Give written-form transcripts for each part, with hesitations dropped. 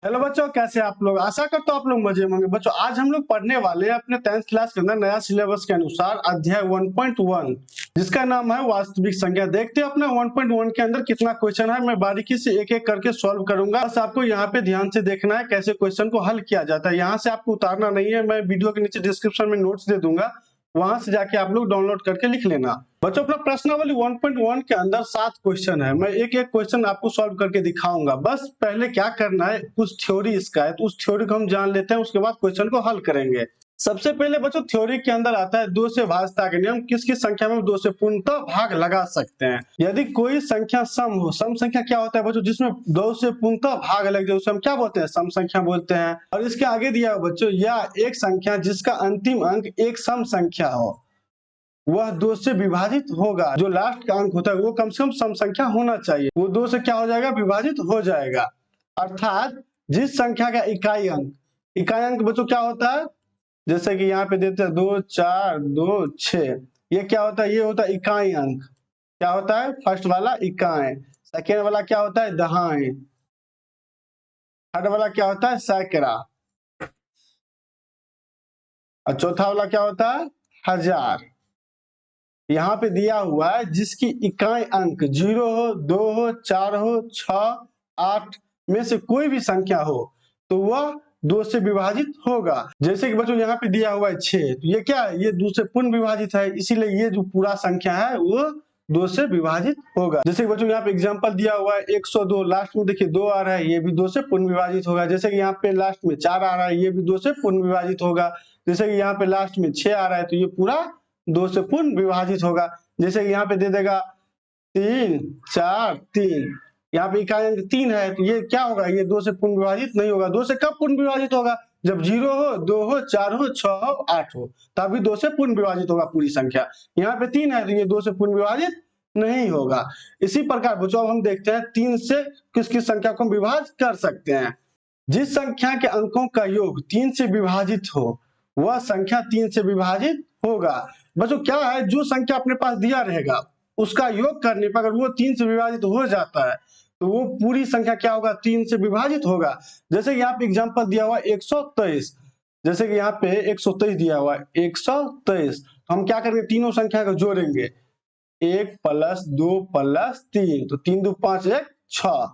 Hello बच्चों, कैसे आप लोग। आशा करता हूं आप लोग मजे में होंगे। बच्चों आज हम लोग पढ़ने वाले हैं अपने 10th क्लास के अंदर नया सिलेबस के अनुसार अध्याय 1.1 जिसका नाम है वास्तविक संख्या। देखते हैं अपना 1.1 के अंदर कितना क्वेश्चन है। मैं बारीकी से एक एक करके सॉल्व करूंगा। बस आपको यहाँ पे ध्यान से देखना है कैसे क्वेश्चन को हल किया जाता है। यहाँ से आपको उतारना नहीं है। मैं वीडियो के नीचे डिस्क्रिप्शन में नोट्स दे दूंगा, वहां से जाके आप लोग डाउनलोड करके लिख लेना। बच्चों अपना प्रश्नावली 1.1 के अंदर 7 क्वेश्चन है। मैं एक एक क्वेश्चन आपको सॉल्व करके दिखाऊंगा। बस पहले क्या करना है, कुछ थ्योरी इसका है तो उस थ्योरी को हम जान लेते हैं, उसके बाद क्वेश्चन को हल करेंगे। सबसे पहले बच्चों थ्योरी के अंदर आता है 2 से भाजता के नियम। किस किस संख्या में 2 से पूर्णतः भाग लगा सकते हैं। यदि कोई संख्या सम हो, सम संख्या क्या होता है बच्चों, जिसमें 2 से पूर्णतः भाग लग जाए उसे हम क्या बोलते हैं, सम संख्या बोलते हैं। और इसके आगे दिया है बच्चों, या एक संख्या जिसका अंतिम अंक एक सम संख्या हो, वह 2 से विभाजित होगा। जो लास्ट का अंक होता है वो कम से कम सम संख्या होना चाहिए, वो 2 से क्या हो जाएगा, विभाजित हो जाएगा। अर्थात जिस संख्या का इकाई अंक बच्चों क्या होता है, जैसे कि यहाँ पे देते हैं 2 4 2 6, ये क्या होता है, ये होता है इकाई अंक। क्या होता है, फर्स्ट वाला इकाई, सेकेंड वाला क्या होता है, दहाई, थर्ड वाला क्या होता है, सैकड़ा, और चौथा वाला क्या होता है, हजार। यहाँ पे दिया हुआ है जिसकी इकाई अंक 0 हो, 2 हो, 4 हो, 6, 8 में से कोई भी संख्या हो तो वह 2 से विभाजित होगा। जैसे कि बच्चों यहाँ पे दिया हुआ है 6, तो ये क्या है, ये 2 से पूर्ण विभाजित है, इसीलिए ये जो पूरा संख्या है वो 2 से विभाजित होगा। जैसे कि बच्चों यहाँ पे एग्जांपल दिया हुआ है 102, लास्ट में देखिए 2 आ रहा है, ये भी 2 से पूर्ण विभाजित होगा। जैसे कि यहाँ पे लास्ट में 4 आ रहा है, ये भी 2 से पूर्ण विभाजित होगा। जैसे कि यहाँ पे लास्ट में 6 आ रहा है तो ये पूरा 2 से पूर्ण विभाजित होगा। जैसे कि यहाँ पे दे देगा 3 4 3, यहाँ पे इकाई अंक 3 है तो ये क्या होगा, ये 2 से पूर्ण विभाजित नहीं होगा। 2 से कब पूर्ण विभाजित होगा, जब 0 हो, 2 हो, 4 हो, 6 हो, 8 हो, तभी 2 से पूर्ण विभाजित होगा पूरी संख्या। यहाँ पे 3 है तो ये 2 से पूर्ण विभाजित नहीं होगा। इसी प्रकार बच्चों अब हम देखते हैं 3 से किस किस संख्या को हम विभाजित कर सकते हैं। जिस संख्या के अंकों का योग 3 से विभाजित हो वह संख्या 3 से विभाजित होगा। बच्चों क्या है, जो संख्या अपने पास दिया रहेगा उसका योग करने पर अगर वो 3 से विभाजित हो जाता है तो वो पूरी संख्या क्या होगा, 3 से विभाजित होगा। जैसे यहाँ पे एग्जांपल दिया हुआ 123, जैसे कि यहाँ पे 123 दिया हुआ है 123, हम क्या करेंगे, तीनों संख्या को जोड़ेंगे, 1 + 2 + 3, तो 3 2 5 1 6,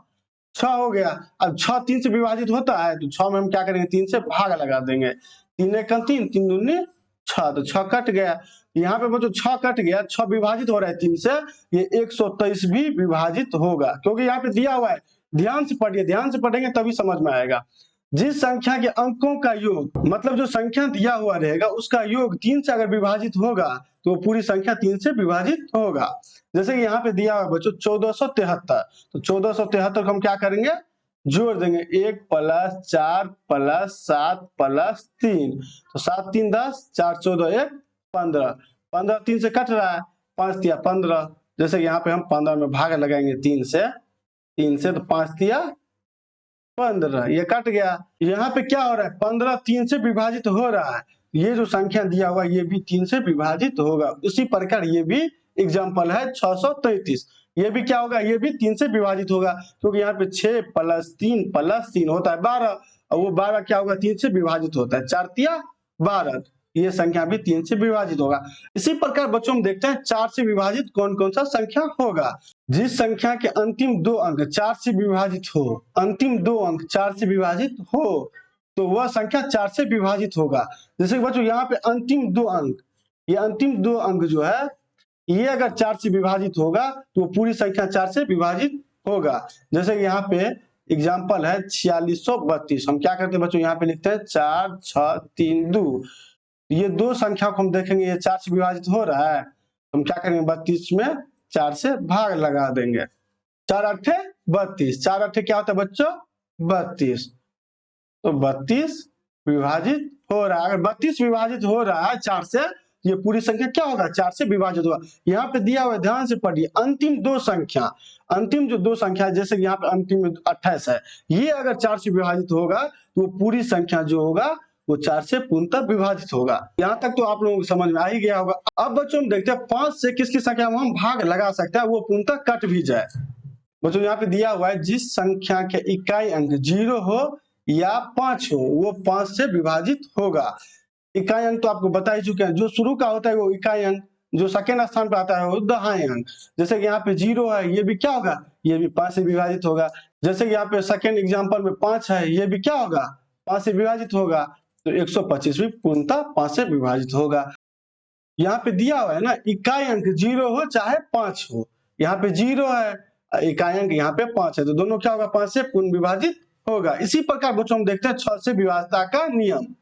6 हो गया। अब 6 3 से विभाजित होता है तो 6 में हम क्या करेंगे, 3 से भाग लगा देंगे, 3 1 3, 3 दूनी 6, तो 6 कट गया। यहाँ पे बच्चों 6 कट गया, 6 विभाजित हो रहा है 3 से, ये 123 भी विभाजित होगा, क्योंकि यहाँ पे दिया हुआ है। ध्यान से पढ़िए, ध्यान से पढ़ेंगे तभी समझ में आएगा। जिस संख्या के अंकों का योग, मतलब जो संख्या दिया हुआ रहेगा उसका योग 3 से अगर विभाजित होगा तो पूरी संख्या 3 से विभाजित होगा। जैसे कि यहाँ पे दिया हुआ बच्चों 1473, तो 1473 को हम क्या करेंगे, जोड़ देंगे, 1 + 4 + 7 + 3, तो 7 3 10, 4 14 1 15, 15 3 से कट रहा है, 5 तिया 15, जैसे यहाँ पे हम 15 में भाग लगाएंगे 3 से, तो 5 तिया 15, ये कट गया। यहाँ पे क्या हो रहा है, 15 3 से विभाजित हो रहा है, ये जो संख्या दिया हुआ ये भी 3 से विभाजित होगा। उसी प्रकार ये भी एग्जाम्पल है 633, ये भी क्या होगा, ये भी 3 से विभाजित होगा, क्योंकि यहाँ पे 6 + 3 + 3 होता है 12, और वो 12 क्या होगा, 3 से विभाजित होता है, 4 तिया 12, ये संख्या भी 3 से विभाजित होगा। इसी प्रकार बच्चों हम देखते हैं 4 से विभाजित कौन कौन सा संख्या होगा। जिस संख्या के अंतिम 2 अंक 4 से विभाजित हो, अंतिम 2 अंक 4 से विभाजित हो तो वह संख्या 4 से विभाजित होगा। जैसे बच्चों यहाँ पे अंतिम 2 अंक, ये अंतिम 2 अंक जो है ये अगर 4 से विभाजित होगा तो पूरी संख्या 4 से विभाजित होगा। जैसे कि यहाँ पे एग्जाम्पल है 4632, हम क्या करते हैं बच्चों, यहाँ पे लिखते हैं 4 6 3 2, ये 2 संख्या को हम देखेंगे ये 4 से विभाजित हो रहा है, हम क्या करेंगे, 32 में 4 से भाग लगा देंगे, 4 8 32, 4 8 क्या होता है बच्चों, 32, तो 32 विभाजित हो रहा है। अगर 32 विभाजित हो रहा है 4 से, ये पूरी संख्या क्या होगा, 4 से विभाजित होगा। यहाँ पे दिया हुआ, ध्यान से पढ़िए, अंतिम 2 संख्या, अंतिम जो 2 संख्या है, जैसे कि यहाँ पे अंतिम 28 है, ये अगर 4 से विभाजित होगा तो पूरी संख्या जो होगा वो 4 से पूर्णतः विभाजित होगा। यहाँ तक तो आप लोगों को समझ में आ ही गया होगा। अब बच्चों हम देखते हैं 5 से किसकी संख्या में हम भाग लगा सकते हैं, वो पूर्णतः कट भी जाए। बच्चों यहाँ पे दिया हुआ है जिस संख्या के इकाई अंक 0 हो, या 5 हो, वो 5 से विभाजित होगा। इकाई अंक तो आपको बता ही चुके हैं, जो शुरू का होता है वो इकाई अंक, जो सेकेंड स्थान पर आता है वो दहाई अंक। जैसे कि यहाँ पे 0 है, ये भी क्या होगा, ये भी 5 से विभाजित होगा। जैसे कि यहाँ पे सेकेंड एग्जाम्पल में 5 है, ये भी क्या होगा, 5 से विभाजित होगा। तो 125 भी पूर्णतः 5 से विभाजित होगा। यहाँ पे दिया हुआ है ना, इकाई अंक 0 हो चाहे 5 हो, यहाँ पे 0 है, इकाई अंक यहाँ पे 5 है, तो दोनों क्या होगा, 5 से पूर्ण विभाजित होगा। इसी प्रकार बच्चों हम देखते हैं 6 से विभाजता का नियम।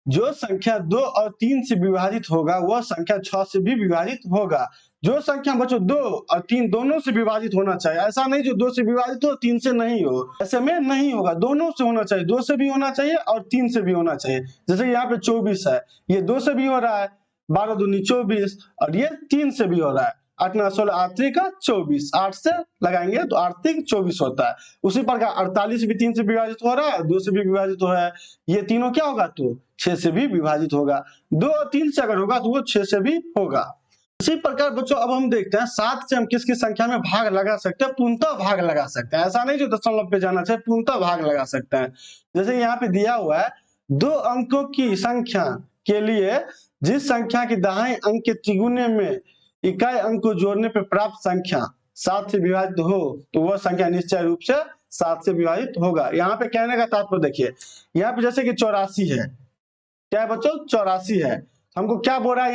जो संख्या 2 और 3 से विभाजित होगा वह संख्या 6 से भी विभाजित होगा। जो संख्या बच्चों 2 और 3 दोनों से विभाजित होना चाहिए, ऐसा नहीं जो 2 से विभाजित हो 3 से नहीं हो, ऐसे में नहीं होगा, दोनों से होना चाहिए, 2 से भी होना चाहिए और 3 से भी होना चाहिए। जैसे यहाँ पे 24 है, ये 2 से भी हो रहा है, 12 दूनी 24, और ये 3 से भी हो रहा है, 8 9 16 8 3 का 24, 8 से लगाएंगे तो 8 3 24 होता है। उसी प्रकार 48 भी 3 से विभाजित हो रहा है, 2 से भी विभाजित हो रहा है, ये तीनों क्या होगा, तो 6 से भी विभाजित होगा। 2 और 3 से अगर होगा तो वो 6 से भी होगा। इसी प्रकार बच्चों अब हम देखते हैं 7 से हम किस किस संख्या में भाग लगा सकते हैं, पूर्णतः भाग लगा सकते हैं, ऐसा नहीं जो दशमलव पे जाना चाहिए, पूर्णतः भाग लगा सकते हैं। जैसे यहाँ पे दिया हुआ है 2 अंकों की संख्या के लिए जिस संख्या की दहाई अंक के त्रिगुणे में इकाई अंक को जोड़ने पर प्राप्त संख्या 7 से विभाजित हो तो वह संख्या निश्चय रूप से 7 से विभाजित होगा। यहाँ पे कहने का तात्पर्य देखिए, यहाँ पे जैसे कि 84 है, क्या है बच्चों, 84 है, हमको क्या बोल रहा है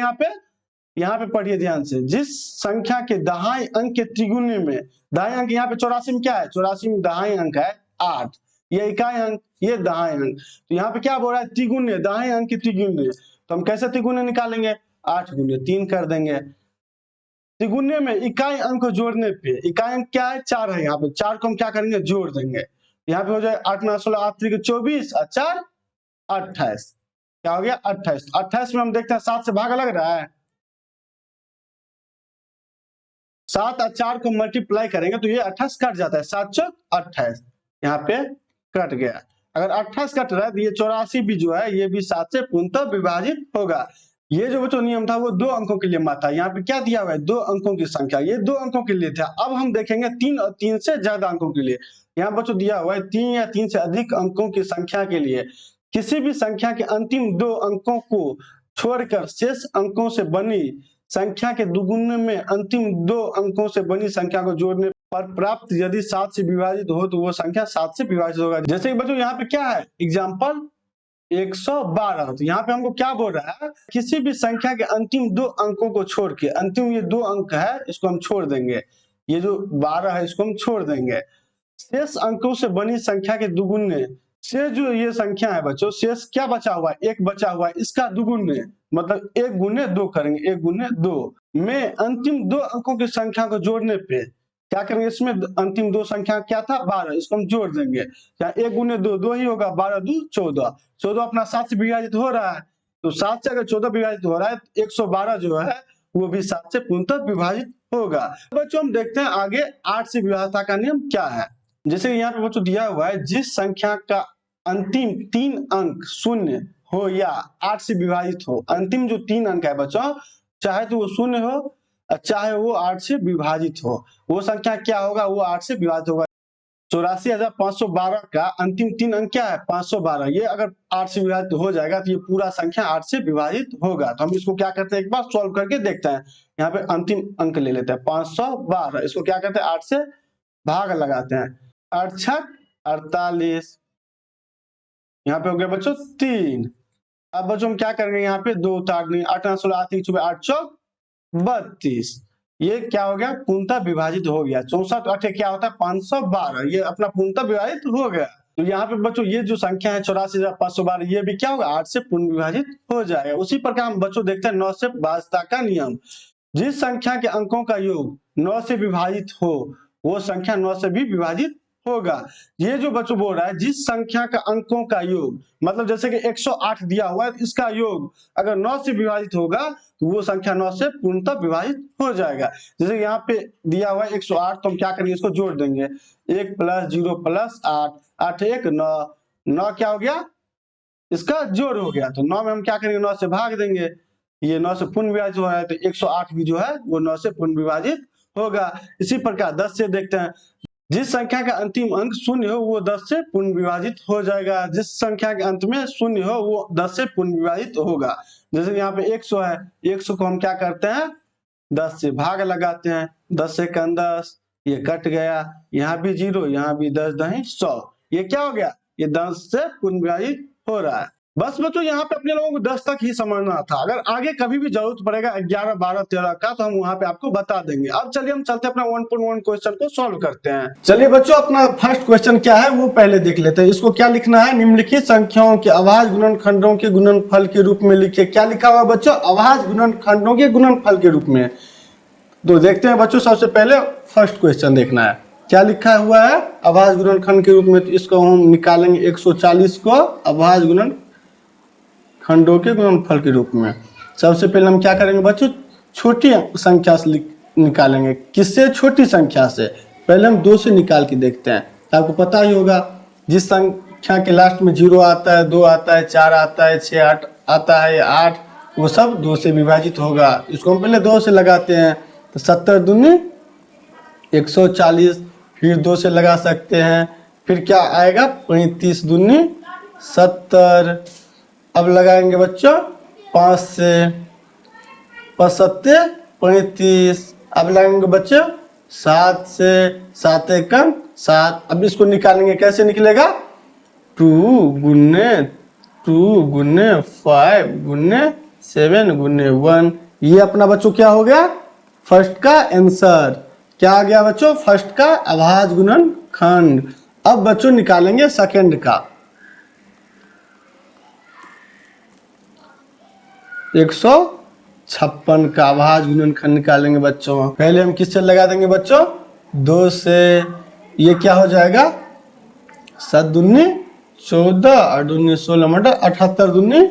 यहाँ पे पढ़िए ध्यान से, जिस संख्या के दहाई अंक के त्रिगुणे में, दहाई अंक यहाँ पे 84 में क्या है, 84 में दहाई अंक है 8, ये इकाई अंक, ये दहाई अंक, तो यहाँ पे क्या बोल रहा है, त्रिगुण्य, दहाई अंक के त्रिगुण्य, तो हम कैसे त्रिगुण्य निकालेंगे, 8 गुणे 3 कर देंगे। त्रिगुण्य में इकाई अंक को जोड़ने पे, इकाई अंक क्या है, 4 है, यहाँ पे 4 को हम क्या करेंगे, जोड़ देंगे, यहाँ पे हो जाए 8 9 16 8 3 24 और 4 28, क्या हो गया 28। 28 में हम देखते हैं 7 से भाग लग रहा है, 7 और 4 को मल्टीप्लाई करेंगे तो ये 28 कट जाता है, 7 चौक 28, यहाँ पे कट गया। अगर 28 कट रहा है तो ये 84 भी जो है ये भी 7 से पूर्णतः विभाजित होगा। ये जो बच्चों नियम था वो 2 अंकों के लिए माता, यहाँ पे क्या दिया हुआ है, 2 अंकों की संख्या, ये 2 अंकों के लिए था। अब हम देखेंगे 3 और 3 से ज्यादा अंकों के लिए। यहाँ बच्चों दिया हुआ है 3 या 3 से अधिक अंकों की संख्या के लिए किसी भी संख्या के अंतिम 2 अंकों को छोड़कर शेष अंकों से बनी संख्या के दुगुने में अंतिम 2 अंकों से बनी संख्या को जोड़ने पर प्राप्त यदि 7 से विभाजित हो तो वो संख्या 7 से विभाजित होगा। जैसे कि बच्चों यहाँ पे क्या है, एग्जाम्पल 112, तो यहाँ पे हमको क्या बोल रहा है, किसी भी संख्या के अंतिम 2 अंकों को छोड़ के, अंतिम ये 2 अंक है इसको हम छोड़ देंगे, ये जो 12 है इसको हम छोड़ देंगे, शेष अंकों से बनी संख्या के दुगुने, शेष जो ये संख्या है बच्चों, शेष क्या बचा हुआ है, 1 बचा हुआ है, इसका दुगुने मतलब 1 गुने 2 करेंगे, 1 गुने 2 में अंतिम 2 अंकों की संख्या को जोड़ने पे क्या करेंगे, इसमें अंतिम 2 संख्या क्या था, 12, इसको हम जोड़ देंगे, क्या 1 गुने 2 2 ही होगा, 12 2 14, 14 अपना 7 से विभाजित हो रहा है, तो 7 से अगर 14 विभाजित हो रहा है तो 112 जो है वो भी 7 से पूर्णतः विभाजित होगा। बच्चों हम देखते हैं आगे 8 से विभाजता का नियम क्या है। जैसे यहाँ पे बच्चों दिया हुआ है जिस संख्या का अंतिम 3 अंक शून्य हो या 8 से विभाजित हो, अंतिम जो 3 अंक है बच्चों चाहे तो वो शून्य हो चाहे वो 8 से विभाजित हो, वो संख्या क्या होगा, वो 8 से विभाजित होगा। 84,512 का अंतिम 3 अंक क्या है, 512, ये अगर 8 से विभाजित हो जाएगा तो ये पूरा संख्या 8 से विभाजित होगा। तो हम इसको क्या करते हैं, एक बार सॉल्व करके देखते हैं। यहाँ पे अंतिम अंक ले लेते हैं 512, इसको क्या करते हैं 8 से भाग लगाते हैं, 8 छक 48, यहाँ पे हो गया बच्चों 3। अब बच्चों हम क्या करेंगे, यहाँ पे 2 उतार देंगे, 8 9 16 8 3 8 चौक 32, ये क्या हो गया, पूर्णतः विभाजित हो गया। 64 8 क्या होता है 512, ये अपना पूर्णतः विभाजित हो गया। तो यहाँ पे बच्चों ये जो संख्या है 84,512 ये भी क्या होगा 8 से पूर्ण विभाजित हो जाएगा। उसी प्रकार हम बच्चों देखते हैं 9 से विभाजता का नियम, जिस संख्या के अंकों का योग 9 से विभाजित हो वो संख्या 9 से भी विभाजित होगा। ये जो बच्चों बोल रहा है जिस संख्या का अंकों का योग, मतलब जैसे कि 108 दिया हुआ है इसका योग अगर 9 से विभाजित होगा तो वो संख्या 9 से पूर्णतः विभाजित हो जाएगा। जैसे यहाँ पे दिया हुआ है 108, तो हम क्या करेंगे इसको जोड़ देंगे, 1 + 0 + 8 8 1 9, 9 क्या हो गया इसका जोड़ हो गया, तो 9 में हम क्या करेंगे 9 से भाग देंगे, ये 9 से पूर्ण विभाजित हो रहा है तो 108 भी जो है वो 9 से पूर्ण विभाजित होगा। इसी प्रकार 10 से देखते हैं, जिस संख्या का अंतिम अंक शून्य हो वो 10 से पूर्ण विभाजित हो जाएगा। जिस संख्या के अंत में शून्य हो वो 10 से पूर्ण विभाजित होगा। जैसे यहाँ पे 100 है, 100 को हम क्या करते हैं 10 से भाग लगाते हैं, 10 से 10, ये कट गया, यहाँ भी 0, यहाँ भी 10 दही 100, ये क्या हो गया, ये 10 से पूर्ण विभाजित हो रहा है। बस बच्चों यहाँ पे अपने लोगों को 10 तक ही समझना था। अगर आगे कभी भी जरूरत पड़ेगा 11, 12, 13 का तो हम वहां पे आपको बता देंगे। अब चलिए हम चलते अपना 1.1 क्वेश्चन को सॉल्व करते हैं। चलिए बच्चों अपना फर्स्ट क्वेश्चन क्या है वो पहले देख लेते हैं। इसको क्या लिखना है, निम्नलिखित संख्याओं के अभाज्य गुणनखंडों के गुणनफल के रूप में लिखिए। क्या लिखा हुआ बच्चों, अभाज्य गुणनखंडों के गुणनफल के रूप में। तो देखते हैं बच्चों, सबसे पहले फर्स्ट क्वेश्चन देखना है क्या लिखा हुआ है अभाज्य गुणनखंड के रूप में। तो इसको हम निकालेंगे 140 को अभाज्य गुणनखंडों के गुणनफल के रूप में। सबसे पहले हम क्या करेंगे बच्चों, छोटी संख्या से निकालेंगे। किससे, छोटी संख्या से। पहले हम 2 से निकाल के देखते हैं। आपको पता ही होगा जिस संख्या के लास्ट में 0 आता है, 2 आता है, 4 आता है, 6 8 आता है, 8, वो सब 2 से विभाजित होगा। इसको हम पहले 2 से लगाते हैं तो 70 दूनी 140, फिर 2 से लगा सकते हैं, फिर क्या आएगा 35 दूनी 70। अब लगाएंगे बच्चों 5 से, 5 सत्ते 35। अब लगाएंगे बच्चों 7 से, 7 एकम 7। अब इसको निकालेंगे, कैसे निकलेगा 2 गुने 5 गुने 7 गुने 1। ये अपना बच्चों क्या हो गया, फर्स्ट का आंसर। क्या आ गया बच्चों, फर्स्ट का अभाज्य गुणनखंड। अब बच्चों निकालेंगे सेकंड का। 156 का अभाज्य गुणनखंड निकालेंगे बच्चों। पहले हम किससे लगा देंगे बच्चों, 2 से। ये क्या हो जाएगा 7 दूनी 14 और दूनी 16 मतलब 78 दूनी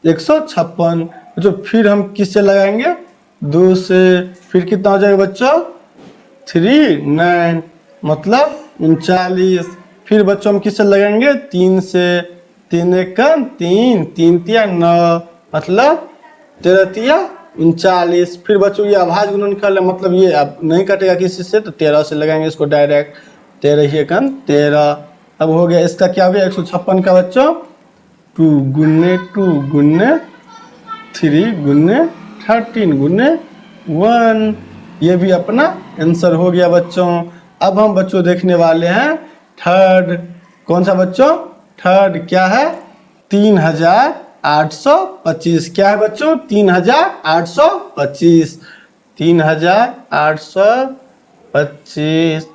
156। बच्चों फिर हम किससे लगाएंगे 2 से, फिर कितना हो जाएगा बच्चों 39 मतलब 39। फिर बच्चों हम किससे लगाएंगे 3 से, 3 एकम 3, 3 तिया 9 मतलब 13 तिया 39। फिर बच्चों ये अभाज्य गुणनखंड है, मतलब ये अब नहीं कटेगा किसी से, तो 13 से लगाएंगे इसको डायरेक्ट, 13 ही एकम 13। अब हो गया इसका क्या हो गया 156 का बच्चों 2 गुने 3 गुने 13 गुने 1। ये भी अपना आंसर हो गया बच्चों। अब हम बच्चों देखने वाले हैं थर्ड। कौन सा बच्चों, थर्ड क्या है 3825। क्या है बच्चों 3825, 3825।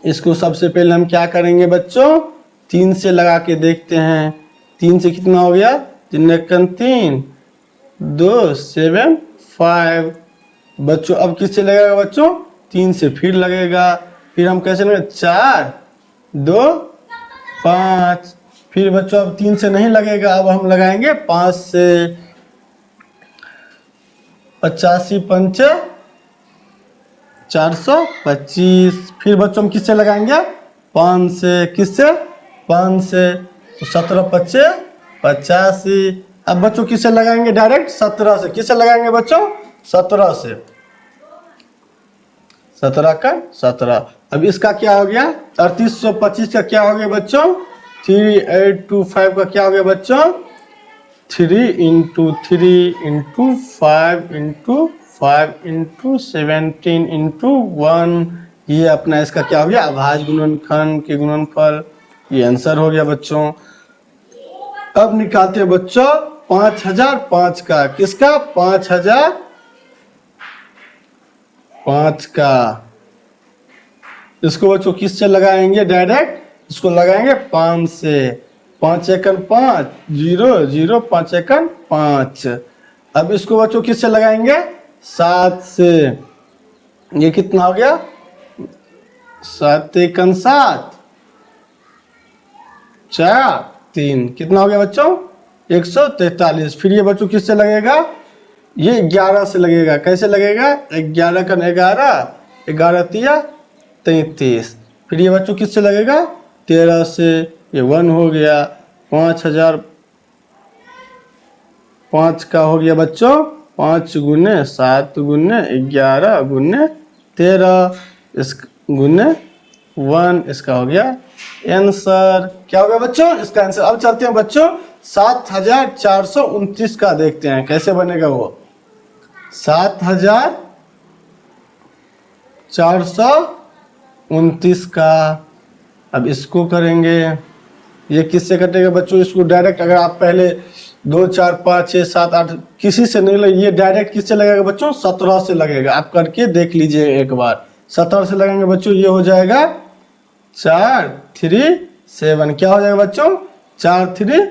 इसको सबसे पहले हम क्या करेंगे बच्चों 3 से लगा के देखते हैं। 3 से कितना हो गया 3 एकम 3, 2 7 5। बच्चों अब किससे लगेगा बच्चों 3 से फिर लगेगा। फिर हम कैसे लगेंगे 4 2 5। फिर बच्चों अब 3 से नहीं लगेगा, अब हम लगाएंगे 5 से। 85 पंचे 425। फिर बच्चों हम किससे लगाएंगे 5 से, किससे 5 से, तो 17 पच्चे 85। अब बच्चों किससे लगाएंगे डायरेक्ट 17 से। किससे लगाएंगे बच्चों 17 से, 17 का 17। अब इसका क्या हो गया 3825 का क्या हो गया बच्चों 3825 का क्या हो गया बच्चों 3 into 3 into 5 into 5 into 17 into 1। ये अपना इसका क्या हो गया अभाज्य गुणनखंड के गुणनफल। ये आंसर हो गया बच्चों। अब निकालते हैं बच्चों 5005 का। किसका 5005 का। इसको बच्चों किससे लगाएंगे डायरेक्ट, इसको लगाएंगे 5 से। 5 एकम 5 0 0 5 एकम 5। अब इसको बच्चों किससे लगाएंगे 7 से। ये कितना हो गया 7 एकम 7 4 3, कितना हो गया बच्चों 143। फिर ये बच्चों किससे लगेगा, ये 11 से लगेगा। कैसे लगेगा 11 का 11 11 तिया 33। फिर ये बच्चों किससे लगेगा 13 से। ये 1 हो गया। 5005 का हो गया बच्चों 5 गुने 7 गुने 11 गुने 13। इस गुने 1, इसका हो गया आंसर। क्या हो गया बच्चों इसका आंसर। अब चलते हैं बच्चों 7429 का देखते हैं कैसे बनेगा वो। 7429 का अब इसको करेंगे, ये किससे कटेगा बच्चों, इसको डायरेक्ट अगर आप पहले 2 4 5 6 7 8 किसी से नहीं लगे, ये डायरेक्ट किससे लगेगा बच्चों 17 से लगेगा। आप करके देख लीजिए एक बार। 17 से लगेंगे बच्चों, ये हो जाएगा 4 3 7। क्या हो जाएगा बच्चों 4 3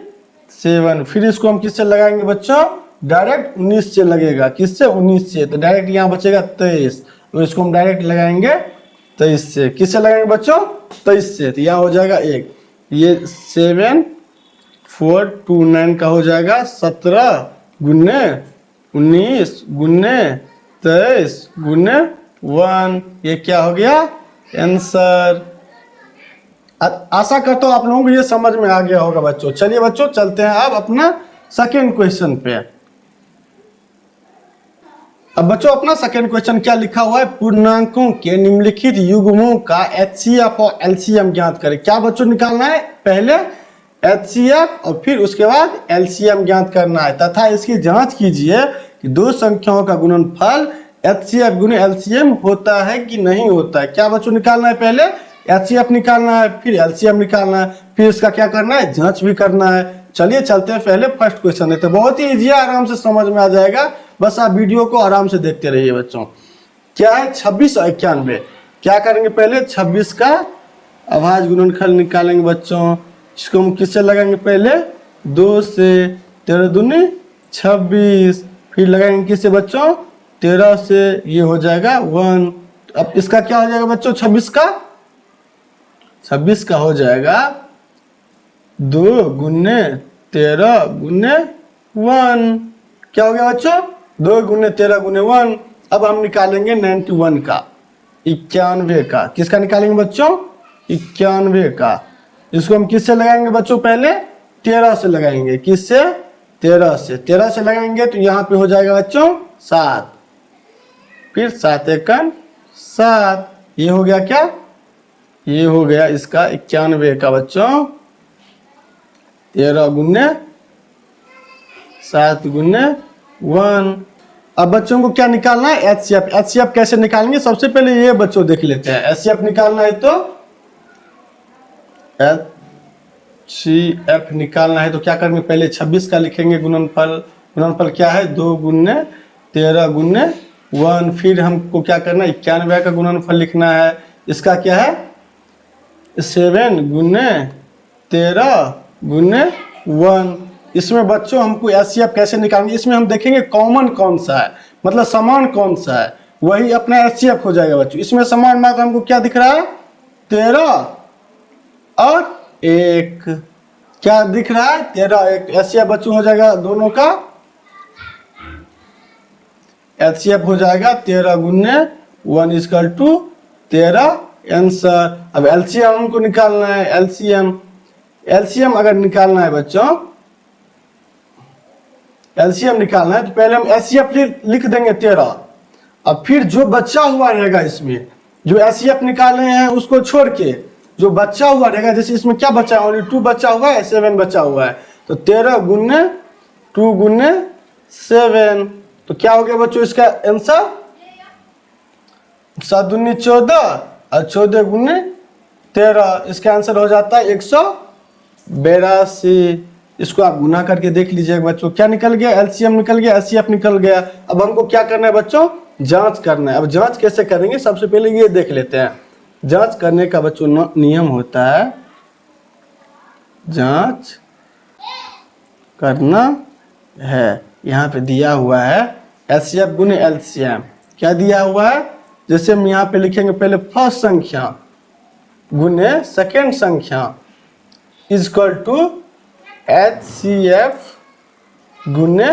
7। फिर इसको हम किससे लगाएंगे बच्चों, डायरेक्ट 19 से लगेगा। किससे 19 से, तो डायरेक्ट यहाँ बचेगा 23, तो इसको हम डायरेक्ट लगाएंगे 23 से। किससे लगाएंगे बच्चों 23 से, तो यहाँ हो जाएगा 1, ये 7 4 2 9 का हो जाएगा 17 गुने 19 गुने 23 गुने 1। ये क्या हो गया आंसर। आशा करता हूँ आप लोगों को ये समझ में आ गया होगा बच्चों। चलिए बच्चों चलते हैं अब अपना सेकेंड क्वेश्चन पे। अब बच्चों अपना सेकेंड क्वेश्चन क्या लिखा हुआ है, पूर्णांकों के निम्नलिखित युग्मों का HCF और LCM ज्ञात करें। क्या बच्चों निकालना है, पहले HCF और फिर उसके बाद LCM ज्ञात करना है, तथा इसकी जांच कीजिए कि दो संख्याओं का गुणनफल HCF गुने LCM होता है कि नहीं होता है। क्या बच्चों निकालना है, पहले HCF निकालना है, फिर LCM निकालना है, फिर इसका क्या करना है, जांच भी करना है। चलिए चलते हैं पहले फर्स्ट क्वेश्चन देखते हैं, बहुत ही इजी है, आराम से समझ में आ जाएगा, बस आप वीडियो को आराम से देखते रहिए बच्चों। क्या है 26 और 91। क्या करेंगे, पहले 26 का अभाज्य गुणनफल निकालेंगे बच्चों। इसको हम किससे लगाएंगे, पहले 2 से, 13 दूनी 26, फिर लगाएंगे किससे बच्चों 13 से, ये हो जाएगा 1। अब इसका क्या हो जाएगा बच्चों 26 का हो जाएगा 2 गुने 13 गुने 1। क्या हो गया बच्चों 2 गुने 13 गुने 1। अब हम निकालेंगे 91 का, 91 का। किसका निकालेंगे बच्चों 91 का। इसको हम किससे लगाएंगे बच्चों, पहले 13 से लगाएंगे। किससे 13 से, 13 से लगाएंगे तो यहाँ पे हो जाएगा बच्चों 7, फिर 7 एकम 7। ये हो गया क्या, ये हो गया इसका 91 का बच्चों 13 गुने 7 गुने 1। अब बच्चों को क्या निकालना है, HCF। HCF कैसे निकालेंगे, सबसे पहले ये बच्चों देख लेते हैं। HCF निकालना है तो HCF निकालना है तो क्या करेंगे, पहले 26 का लिखेंगे गुणनफल। गुणनफल क्या है 2 गुने 13 गुने 1। फिर हमको क्या करना है 91 का गुणनफल लिखना है। इसका क्या है 7 गुने 13 गुने 1। इसमें बच्चों हमको HCF कैसे निकालेंगे, इसमें हम देखेंगे कॉमन कौन सा है, मतलब समान कौन सा है, वही अपना HCF हो जाएगा बच्चों। इसमें समान मात्रा हमको क्या दिख रहा है 13 और 1। क्या दिख रहा है 13 1। HCF बच्चों हो जाएगा दोनों का, HCF हो जाएगा 13 गुने 1 इक्वल टू 13 आंसर। अब LCM हमको निकालना है। LCM अगर निकालना है बच्चों, LCM निकालना है तो पहले हम HCF लिख देंगे 13। अब फिर जो बचा हुआ रहेगा, इसमें जो HCF निकाले हैं उसको छोड़ के जो बचा हुआ रहेगा, जैसे इसमें क्या बचा है, ओनली 2 बचा हुआ है, 7 बचा हुआ है, तो 13 गुने 2 गुने 7। तो क्या हो गया बच्चों इसका आंसर 7 दूनी 14 और 14 गुने 13। इसका आंसर हो जाता है 182। इसको आप गुना करके देख लीजिएगा बच्चों, क्या निकल गया, LCM निकल गया, HCF निकल गया। अब हमको क्या करना है बच्चों, जांच करना है। अब जांच कैसे करेंगे, सबसे पहले ये देख लेते हैं। जांच करने का बच्चों नियम होता है, जांच करना है, यहाँ पे दिया हुआ है HCF गुने LCM। क्या दिया हुआ है, जैसे हम यहाँ पे लिखेंगे पहले फर्स्ट संख्या गुने सेकेंड संख्या इक्वल टू HCF गुने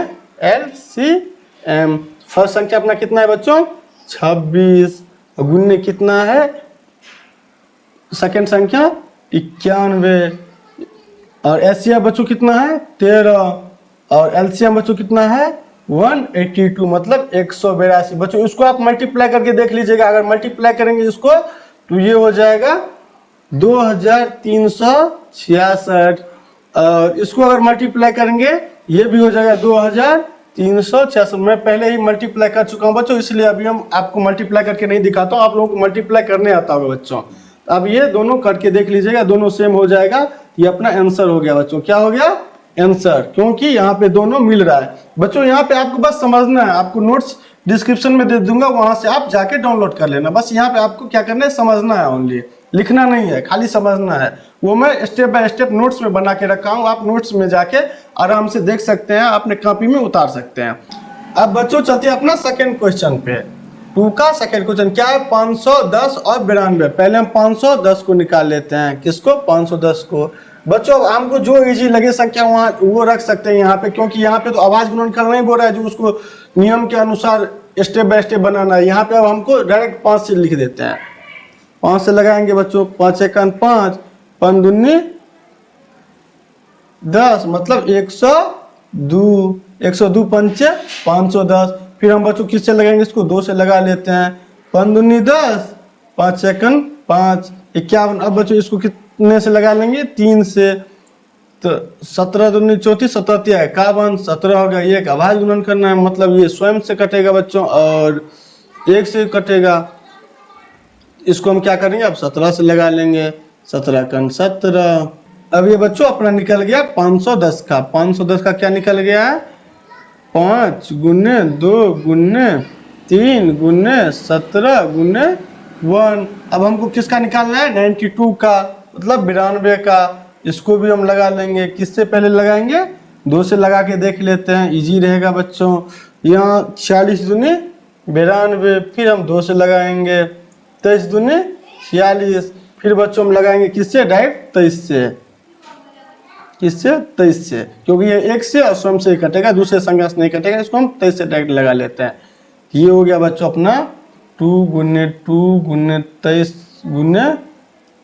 LCM। फर्स्ट संख्या अपना कितना है बच्चों 26, गुने कितना है सेकेंड संख्या 91, और HCF बच्चों कितना है 13, और LCM बच्चों कितना है 182, मतलब 182 बच्चों। इसको आप मल्टीप्लाई करके देख लीजिएगा। अगर मल्टीप्लाई करेंगे इसको तो ये हो जाएगा 2366। और इसको अगर मल्टीप्लाई करेंगे ये भी हो जाएगा 2366। मैं पहले ही मल्टीप्लाई कर चुका हूँ बच्चों, इसलिए अभी हम आपको मल्टीप्लाई करके नहीं दिखाता हूँ। आप लोगों को मल्टीप्लाई करने आता होगा बच्चों। अब ये दोनों करके देख लीजिएगा, दोनों सेम हो जाएगा। ये अपना आंसर हो गया बच्चों। क्या हो गया? आंसर, क्योंकि यहाँ पे दोनों मिल रहा है बच्चों। यहाँ पे आपको बस समझना है, आपको नोट्स डिस्क्रिप्शन में दे दूंगा, वहां से आप जाके डाउनलोड कर लेना। बस यहाँ पे आपको क्या करना है, समझना है ओनली, लिखना नहीं है, खाली समझना है। वो मैं स्टेप बाय स्टेप नोट्स में बना के रखा हूँ, आप नोट्स में जाके आराम से देख सकते हैं, अपने कॉपी में उतार सकते हैं। अब बच्चों चलते हैं अपना सेकेंड क्वेश्चन पे। 2 का सेकेंड क्वेश्चन क्या है? 510 और 92। पहले हम 510 को निकाल लेते हैं। किसको? 510 को। बच्चों हमको जो इजी लगे संख्या वहां वो रख सकते हैं यहाँ पे, क्योंकि यहाँ पे तो आवाज गुणन करना ही बोल रहा है, जो उसको नियम के अनुसार स्टेप बाय स्टेप बनाना है। यहाँ पे अब हमको डायरेक्ट 5 से लिख देते हैं। 5 से लगाएंगे बच्चों, 5 एकन 5, 5 दूनी 10, मतलब 102, 102 पंचे 510। फिर हम बच्चों किससे लगाएंगे? इसको 2 से लगा लेते हैं। 5 दूनी 10, 5 एकन 5, 51। अब बच्चों इसको कितने से लगा लेंगे? 3 से। तो 17 दूनी 34, 17 51, 17 हो गया। ये एक आवाज गुणन करना है, मतलब ये स्वयं से कटेगा बच्चों और 1 से कटेगा। इसको हम क्या करेंगे? अब 17 से लगा लेंगे। 17 कन 17। अब ये बच्चों अपना निकल गया 510 का। 510 का क्या निकल गया है? 5 गुने 2 गुने 3 गुने 17 गुने 1। अब हमको किसका निकालना है? 92 का, मतलब 92 का। इसको भी हम लगा लेंगे। किससे पहले लगाएंगे? 2 से लगा के देख लेते हैं, इजी रहेगा बच्चों। यहाँ 46 दूनी 92, फिर हम 2 से लगाएंगे। 23 दूनी 46, फिर बच्चों हम लगाएंगे किससे? डायरेक्ट 23 से। किससे? 23 से, क्योंकि ये 1 से और स्वयं से ही कटेगा, दूसरे संख्या से नहीं कटेगा। इसको हम 23 से डायरेक्ट लगा लेते हैं। ये हो गया बच्चों अपना 2 गुने 2 गुने 23 गुने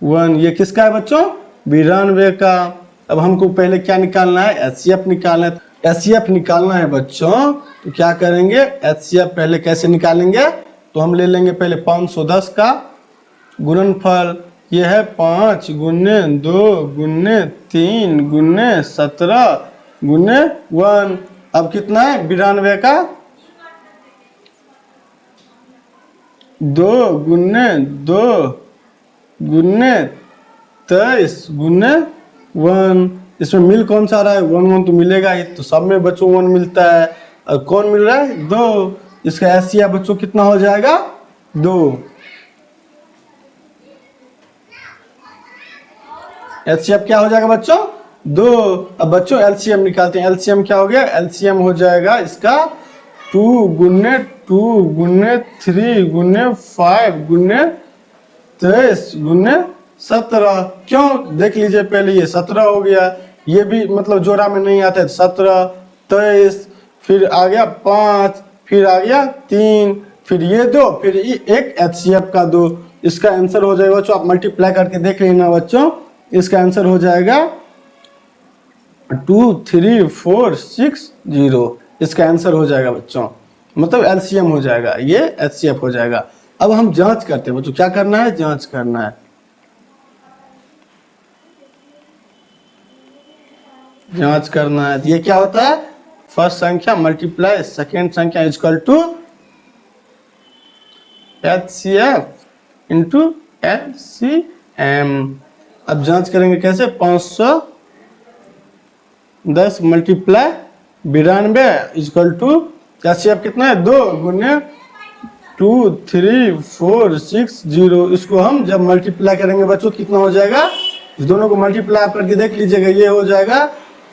1। ये किसका है बच्चों? 92 का। अब हमको पहले क्या निकालना है? एचसीएफ निकालना है। एचसीएफ निकालना है बच्चों, तो क्या करेंगे? एचसीएफ पहले कैसे निकालेंगे? तो हम ले लेंगे पहले 510 का गुणनफल। ये है 5 गुने 2 गुने 3 गुने 17 गुने 1। अब कितना है? 92 का 2 गुने 2 गुने 23 गुने 1। इसमें मिल कौन सा आ रहा है? 1 1 तो मिलेगा ही, तो सब में बच्चों 1 मिलता है। और कौन मिल रहा है? 2। इसका एचसीएफ बच्चों कितना हो जाएगा? 2। एलसीएम क्या हो जाएगा बच्चों? 2। अब बच्चों एलसीएम निकालते हैं। एलसीएम क्या हो गया? एलसीएम हो जाएगा इसका 2 गुने 2 गुने 3 गुने 5 गुने 23 गुने 17। क्यों? देख लीजिए पहले, ये 17 हो गया, ये भी मतलब जोड़ा में नहीं आता है। 17 23, फिर आ गया 5, फिर आ गया 3, फिर ये 2, फिर एक एचसीएफ का 2। इसका आंसर हो जाएगा बच्चों, आप मल्टीप्लाई करके देख लेना बच्चों। इसका आंसर हो जाएगा 23460। इसका आंसर हो जाएगा बच्चों, मतलब एलसीएम हो जाएगा, ये एचसीएफ हो जाएगा। अब हम जांच करते हैं बच्चों, क्या करना है? जांच करना है। जांच करना है। ये क्या होता है? फर्स्ट संख्या मल्टीप्लाई सेकेंड संख्या equal to HCF into LCM. अब जांच करेंगे कैसे? 510 मल्टीप्लाई 92 इक्वल टू एचसीएफ कितना है? 2 गुने 23460। इसको हम जब मल्टीप्लाई करेंगे बच्चों कितना हो जाएगा? इस दोनों को मल्टीप्लाई करके देख लीजिएगा, ये हो जाएगा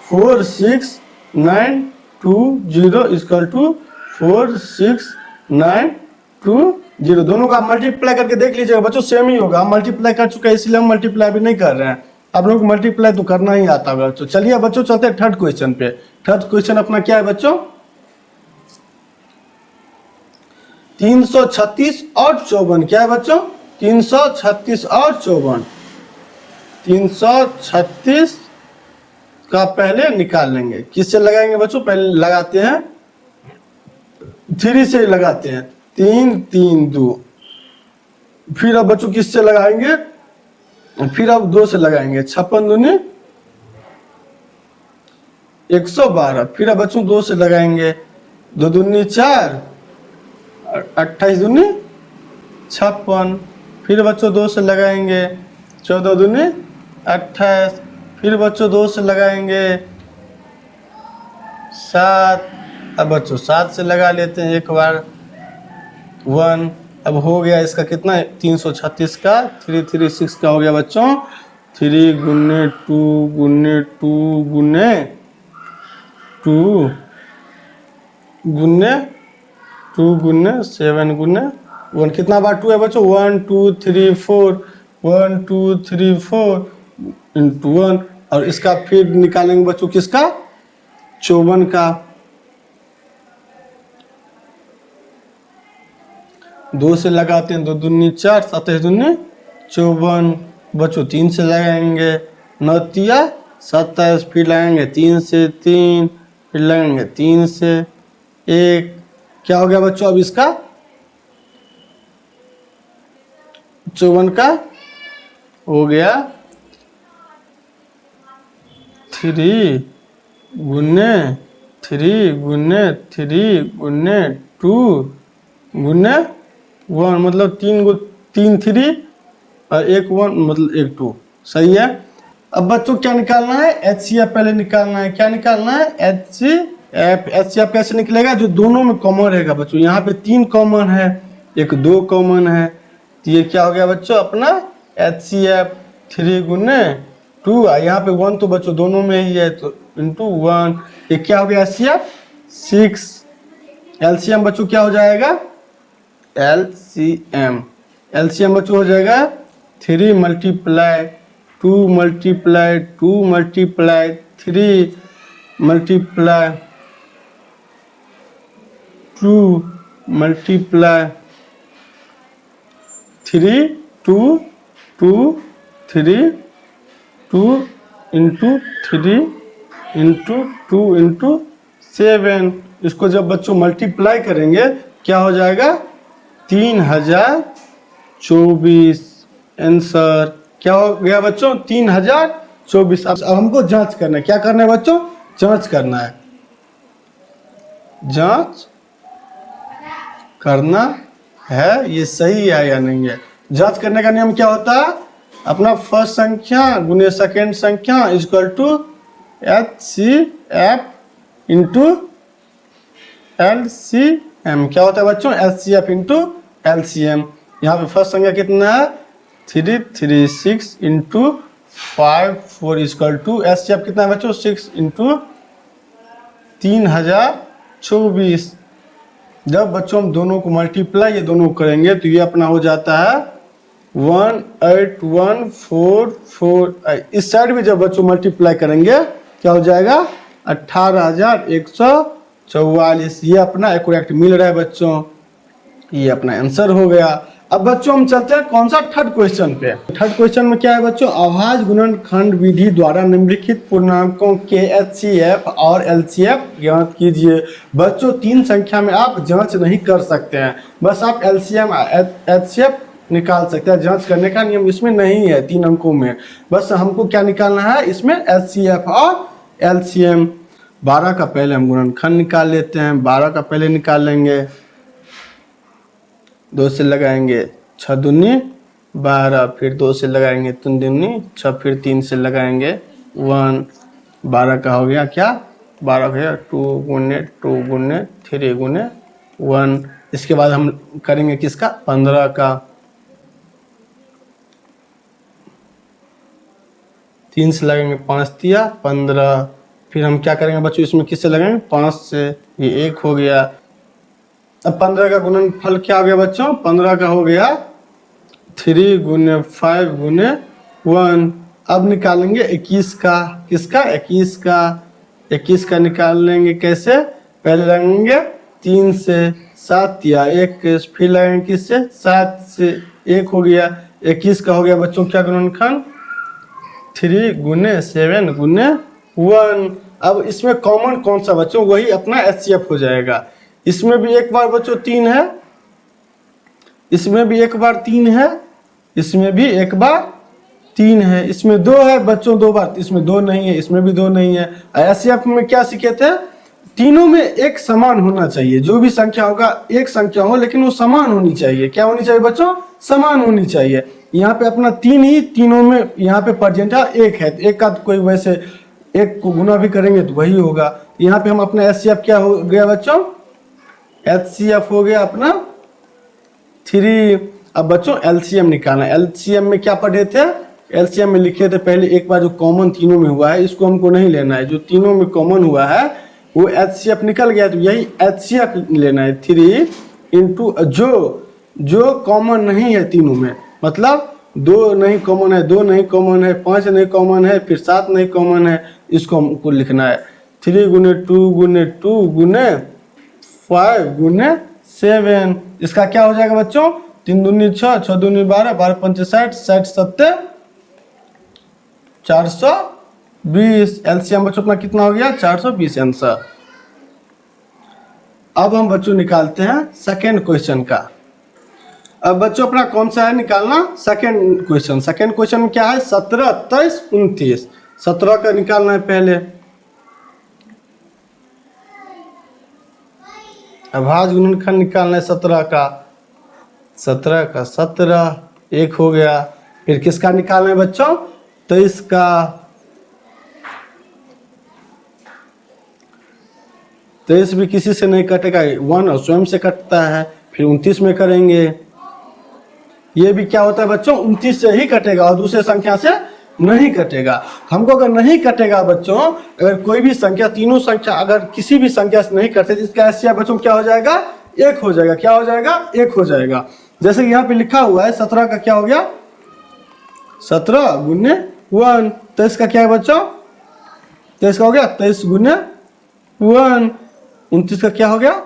46920 इक्वल टू 46920। दोनों का मल्टीप्लाई करके देख लीजिएगा बच्चों, सेम ही होगा। हम मल्टीप्लाई कर चुके हैं इसलिए हम मल्टीप्लाई भी नहीं कर रहे हैं। आप लोगों को मल्टीप्लाई तो करना ही आता होगा बच्चों। चलिए बच्चों चलते हैं थर्ड क्वेश्चन पे। थर्ड क्वेश्चन अपना क्या है बच्चों? 336 और 54। क्या है बच्चों? 336 और 54। 336 का पहले निकाल लेंगे। किससे लगाएंगे बच्चों? पहले लगाते हैं 3 से लगाते हैं। 3 3 2 फिर अब बच्चों किससे लगाएंगे, फिर अब 2 से लगाएंगे, 56 दूनी 112, फिर अब बच्चों 2 से लगाएंगे, 2 दूनी 4, 28 दूनी 56, फिर बच्चों 2 से लगाएंगे, 14 दूनी 28, फिर बच्चों 2 से लगाएंगे 7, अब बच्चों 7 से लगा लेते हैं एक बार 1, अब हो गया इसका कितना 336 का 336 का हो गया बच्चों 3 गुने 2 गुने 2 गुने 2 गुने 2 गुने 7 गुने 1, कितना बार 2 है बच्चों 1 2 3 4, 1 2 3 4 इंटू 1, और इसका फिर निकालेंगे बच्चों किसका 54 का, 2 से लगाते हैं, 2 दूनी 4, 27 दूनी 54, बच्चों 3 से लगाएंगे, 9 तिया 27, फिर लगाएंगे 3 से 3, फिर लगाएंगे 3 से 1, क्या हो गया बच्चों अब इसका 54 का हो गया 3 गुने 3 गुने 3 गुने 2 गुने 1, मतलब 3 3 और 1 1 मतलब 1 2, सही है। अब बच्चों क्या निकालना है HCF पहले निकालना है, क्या निकालना है HCF कैसे निकलेगा, जो दोनों में कॉमन रहेगा बच्चों, यहाँ पे 3 कॉमन है, एक 2 कॉमन है, तो ये क्या हो गया बच्चों अपना HCF 3 गुने 2, यहाँ पे 1 तो बच्चों दोनों में ही है तो इंटू 1, ये क्या हो गया HCF 6, LCM बच्चों क्या हो जाएगा LCM बच्चों हो जाएगा 3 multiply 2 multiply 2 multiply 3 multiply 2 multiply 3 2 2 3 2 into 3 into 2 into 7, इसको जब बच्चों मल्टीप्लाई करेंगे क्या हो जाएगा 3024, आंसर क्या हो गया बच्चों 3024। अब हमको जांच करना है, क्या करना है बच्चों जांच करना है, जांच करना है ये सही है या नहीं है। जांच करने का नियम क्या होता है, अपना फर्स्ट संख्या गुने सेकेंड संख्या equal to HCF into LCM, क्या होता है बच्चों HCF इंटू LCM। यहाँ पे फर्स्ट संख्या कितना है 336 इंटू 5 4 इक्वल टू HCF कितना है बच्चों 6 इंटू 3024। जब बच्चों हम दोनों को मल्टीप्लाई ये दोनों करेंगे तो ये अपना हो जाता है 18144। इस साइड में जब बच्चों मल्टीप्लाई करेंगे क्या हो जाएगा 18144, ये अपना करेक्ट मिल रहा है बच्चों, ये अपना आंसर हो गया। अब बच्चों हम चलते हैं कौन सा थर्ड क्वेश्चन पे। थर्ड क्वेश्चन में क्या है बच्चों, अभाज्य गुणनखंड विधि द्वारा निम्नलिखित पूर्णांकों के HCF और LCF ज्ञात कीजिए। बच्चों 3 संख्या में आप जांच नहीं कर सकते हैं, बस आप LCM HCF निकाल सकते हैं, जांच करने का नियम इसमें नहीं है 3 अंकों में, बस हमको क्या निकालना है इसमें HCF और LCM। 12 का पहले हम गुणनखंड निकाल लेते हैं, 12 का पहले निकाल लेंगे, 2 से लगाएंगे 6 दूनी 12, फिर 2 से लगाएंगे 3 दूनी 6, फिर 3 से लगाएंगे 1, 12 का हो गया क्या 12 हो गया 2 गुने 3 गुने 1। इसके बाद हम करेंगे किसका 15 का, 3 से लगाएंगे 5 तिया 15, फिर हम क्या करेंगे बच्चों इसमें किससे लगाएंगे 5 से, ये 1 हो गया। अब 15 का गुणनफल क्या हो गया बच्चों 15 का हो गया 3 गुने 5 गुने 1। अब निकालेंगे 21 का, किसका 21 का निकाल लेंगे कैसे, पहले लगाएंगे 3 से 7 या 1, फिर लगाएंगे किससे 7 से, 1 हो गया। 21 का हो गया बच्चों क्या गुणनखंड 3 गुने 7 गुने 1। अब इसमें कॉमन कौन सा बच्चों, वही अपना HCF हो जाएगा। इसमें भी एक बार बच्चों 3 है, इसमें भी एक बार 3 है, इसमें भी एक बार 3 है, इसमें 2 है बच्चों 2 बार, इसमें 2 नहीं है, इसमें भी 2 नहीं है। एचसीएफ में क्या सीखे थे, तीनों में एक समान होना चाहिए, जो भी संख्या होगा एक संख्या हो लेकिन वो समान होनी चाहिए। क्या होनी चाहिए बच्चों, समान होनी चाहिए। यहाँ पे अपना 3 ही तीनों में यहाँ पे प्रेजेंट है, एक है, एक का कोई वैसे एक को गुना भी करेंगे तो वही होगा। यहाँ पे हम अपना एचसीएफ क्या हो गया बच्चों, एचसीएफ हो गया अपना 3। अब बच्चों एलसीएम निकालना। एलसीएम में क्या पढ़े थे, एलसीएम में लिखे थे पहले एक बार जो कॉमन तीनों में हुआ है इसको हमको नहीं लेना है, जो तीनों में कॉमन हुआ है वो एचसीएफ निकल गया, तो यही एचसीएफ लेना है 3 इंटू जो कॉमन नहीं है तीनों में, मतलब 2 नहीं कॉमन है, 2 नहीं कॉमन है, 5 नहीं कॉमन है, फिर 7 नहीं कॉमन है, इसको हमको लिखना है 3 गुने 2 गुने 2 गुने 5 गुने 7। इसका क्या हो जाएगा बच्चों, 3 दूनी 6, 6 दूनी 12, 12 पंचे 60, 60 सत्ते 420। एलसीएम बच्चों अपना कितना हो गया, 420 आंसर। अब हम बच्चों निकालते हैं सेकेंड क्वेश्चन का। अब बच्चों अपना कौन सा है निकालना, सेकेंड क्वेश्चन। सेकेंड क्वेश्चन में क्या है, 17, 23, 29। 17 का निकालना है पहले। अभाज्य गुणनखंड निकालना है 17 का। 17 का 17 एक हो गया। फिर किसका निकालना है बच्चों, 23 का। 23 भी किसी से नहीं कटेगा, 1 और स्वयं से कटता है। फिर 29 में करेंगे, ये भी क्या होता है बच्चों, 29 से ही कटेगा और दूसरे संख्या से नहीं कटेगा। हमको अगर नहीं कटेगा बच्चों, अगर कोई भी संख्या, तीनों संख्या अगर किसी भी संख्या से नहीं कटे तो इसका एचसीएफ बच्चों क्या हो जाएगा, 1 हो जाएगा। क्या हो जाएगा, 1 हो जाएगा। जैसे यहाँ पे लिखा हुआ है 17 का क्या हो गया, 17 गुने 1। 23 का क्या है बच्चों, 23 का हो गया 23 गुने 1। 29 का क्या हो गया,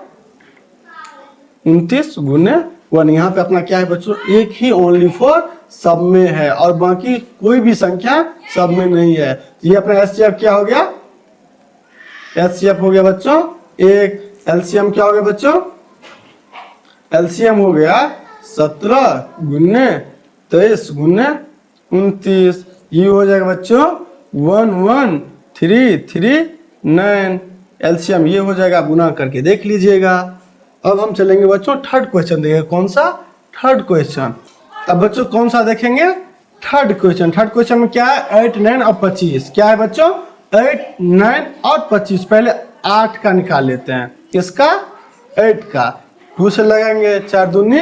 29 गुने 1। यहाँ पे अपना क्या है बच्चों, एक ही ओनली फॉर सब में है और बाकी कोई भी संख्या सब में नहीं है। ये अपना एचसीएफ क्या हो गया, एचसीएफ हो गया बच्चों 1। एलसीएम क्या हो गया बच्चों, एलसीएम हो गया 17 गुने 23 गुने 29। ये हो जाएगा बच्चों 11339। एलसीएम ये हो जाएगा, आप गुना करके देख लीजिएगा। अब हम चलेंगे बच्चों थर्ड क्वेश्चन देखेंगे। कौन सा, थर्ड क्वेश्चन। अब बच्चों कौन सा देखेंगे, थर्ड क्वेश्चन। थर्ड क्वेश्चन में क्या है, 8, 9 और 25। क्या है बच्चों, 8, 9 और 25। पहले 8 का निकाल लेते हैं, किसका, 8 का। 2 से लगाएंगे 4 दूनी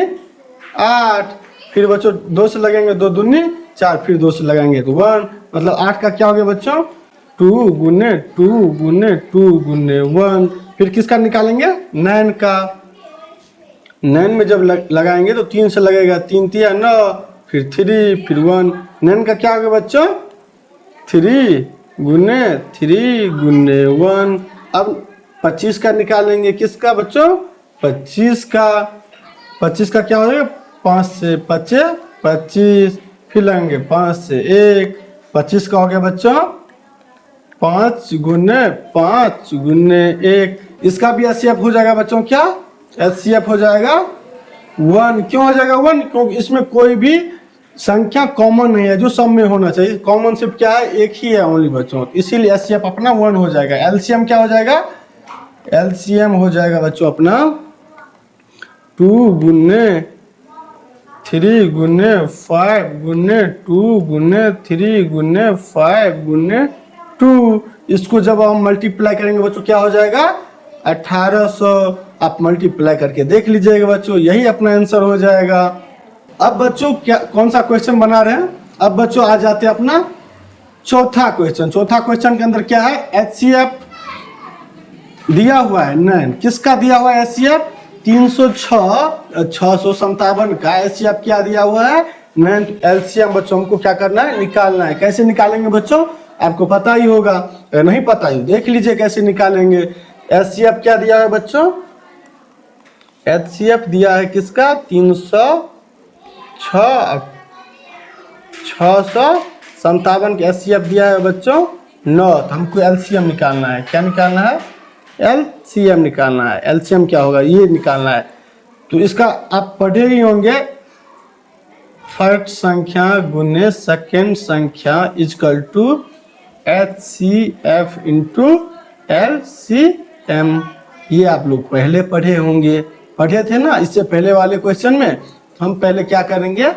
8, फिर बच्चों 2 से लगेंगे 2 दूनी 4, फिर 2 से लगाएंगे तो 1। मतलब 8 का क्या हो गया बच्चों, 2 गुने 2 गुने 2 गुने 1। फिर किसका निकालेंगे, 9 का। 9 में जब लगाएंगे तो 3 से लगेगा, 3 तिया 9, फिर 3, फिर 1। 9 का क्या हो गया बच्चों, 3 गुने 1। अब 25 का निकालेंगे, किसका बच्चों, 25 का। 25 का क्या हो गया, 5 से 5 25, फिर लगेंगे 5 से 1। 25 का हो गया बच्चों 5 गुने 1। इसका भी एचसीएफ हो जाएगा बच्चों, क्या एचसीएफ हो जाएगा 1। क्यों हो जाएगा 1, क्योंकि इसमें कोई भी संख्या कॉमन नहीं है जो सब में होना चाहिए। कॉमन सिर्फ क्या है, एक ही है ओनली बच्चों, इसीलिए एचसीएफ अपना 1 हो जाएगा। एलसीएम क्या हो जाएगा, एलसीएम हो जाएगा बच्चों अपना 2 गुने 3 गुने 5 गुने 2 गुने 3 गुने 5 गुने 2। इसको जब हम मल्टीप्लाई करेंगे बच्चों क्या हो जाएगा, 1800। आप मल्टीप्लाई करके देख लीजिएगा बच्चों, यही अपना आंसर हो जाएगा। अब बच्चों क्या, कौन सा क्वेश्चन बना रहे हैं। अब बच्चों आ जाते हैं अपना चौथा क्वेश्चन। चौथा क्वेश्चन के अंदर क्या है, एचसीएफ दिया हुआ है 9। किसका दिया हुआ है एचसीएफ, 306,657 का एचसीएफ क्या दिया हुआ है 9। एलसीएम बच्चों हमको क्या करना है, निकालना है। कैसे निकालेंगे बच्चों, आपको पता ही होगा, नहीं पता ही देख लीजिए कैसे निकालेंगे। एचसीएफ क्या दिया है बच्चों, एचसीएफ दिया है किसका, 306,657 के एचसीएफ दिया है बच्चों 9। तो हमको एलसीएम निकालना है। क्या निकालना है, एलसीएम निकालना है। एलसीएम क्या होगा, ये निकालना है, तो इसका आप पढ़े ही होंगे, फर्स्ट संख्या गुने सेकेंड संख्या equal to HCF into LCM। ये आप लोग पहले पढ़े होंगे, पढ़े थे ना इससे पहले वाले क्वेश्चन में। हम पहले क्या करेंगे,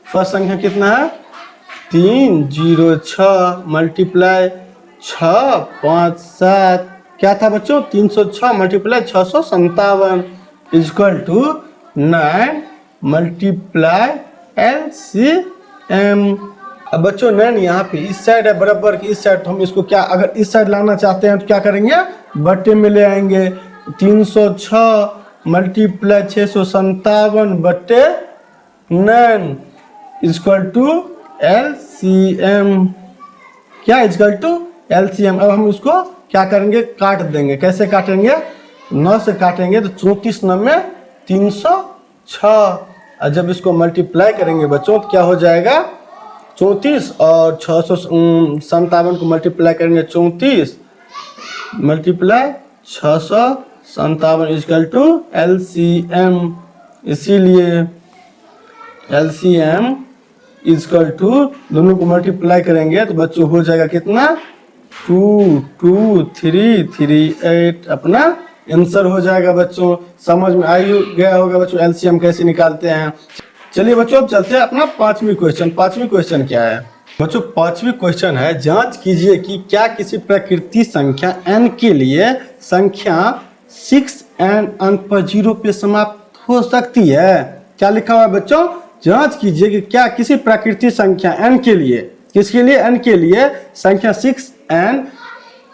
फर्स्ट संख्या कितना है 306 मल्टीप्लाई 6 5 7 क्या था बच्चों 306 multiply 657 equal to 9 multiply LCM। अब बच्चों 9 यहाँ पे इस साइड है बराबर की इस साइड, तो हम इसको क्या अगर इस साइड लाना चाहते हैं तो क्या करेंगे, बट्टे में ले आएंगे। 306 मल्टीप्लाई 657 बट्टे 9 इजकल टू LCM। क्या इजकल टू LCM। अब हम उसको क्या करेंगे, काट देंगे। कैसे काटेंगे, 9 से काटेंगे तो 34 9 में 306, और जब इसको मल्टीप्लाई करेंगे बच्चों तो क्या हो जाएगा 34 और 657 को मल्टीप्लाई करेंगे 34 मल्टीप्लाई 657 इजकल टू LCM। इसीलिए LCM इजकल टू दोनों को मल्टीप्लाई करेंगे तो बच्चों हो जाएगा कितना 2238 अपना आंसर हो जाएगा। बच्चों समझ में आ गया होगा बच्चों LCM कैसे निकालते हैं। चलिए बच्चों अब चलते हैं अपना पांचवी क्वेश्चन। पांचवी क्वेश्चन क्या है बच्चों, पांचवी क्वेश्चन है जांच कीजिए कि क्या किसी प्रकृति संख्या n के लिए संख्या 6n अंक पर 0 पे समाप्त हो सकती है। क्या लिखा हुआ है बच्चों, जांच कीजिए कि क्या किसी प्रकृति संख्या n के लिए, किसके लिए, n के लिए संख्या 6n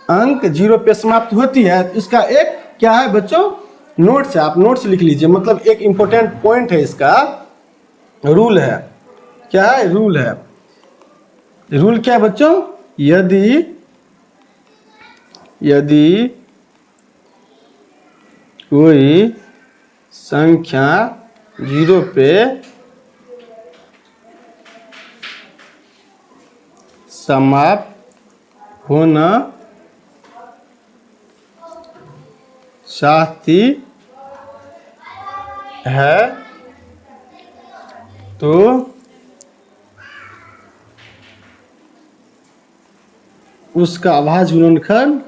अंक 0 पे समाप्त होती है। इसका एक क्या है बच्चों नोट्स है, आप नोट्स लिख लीजिए, मतलब एक इंपॉर्टेंट पॉइंट है, इसका रूल है। क्या है रूल है, रूल क्या है बच्चों, यदि कोई संख्या 0 पे समाप्त होना चाहती है तो उसका अभाज्य गुणनखंड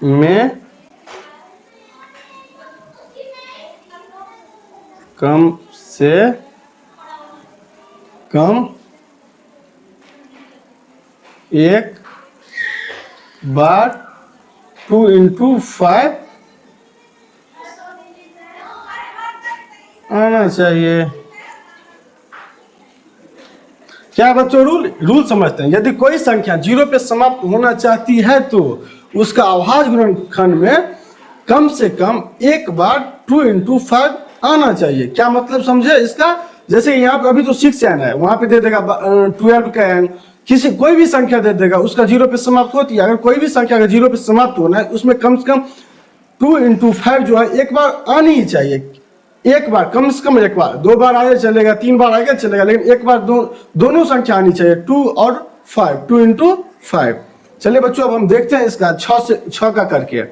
में कम से कम एक बार 2 into 5 आना चाहिए। क्या बच्चों रूल समझते हैं, यदि कोई संख्या 0 पे समाप्त होना चाहती है तो उसका अभाज्य गुणनखंड में कम से कम एक बार 2 into 5 आना चाहिए। क्या मतलब समझे इसका, जैसे यहाँ पे अभी तो 6n है, वहां पे दे देगा 12 का n, किसी कोई भी संख्या दे देगा उसका 0 पे समाप्त होती है। अगर कोई भी संख्या अगर 0 पे समाप्त होना है उसमें कम से कम 2 into 5 जो है एक बार आनी ही चाहिए। एक बार कम से कम एक बार, 2 बार आगे चलेगा, 3 बार आगे चलेगा, लेकिन एक बार दोनों संख्या आनी चाहिए 2 और 5, 2 into 5। चलिए बच्चों अब हम देखते हैं इसका 6 का करके।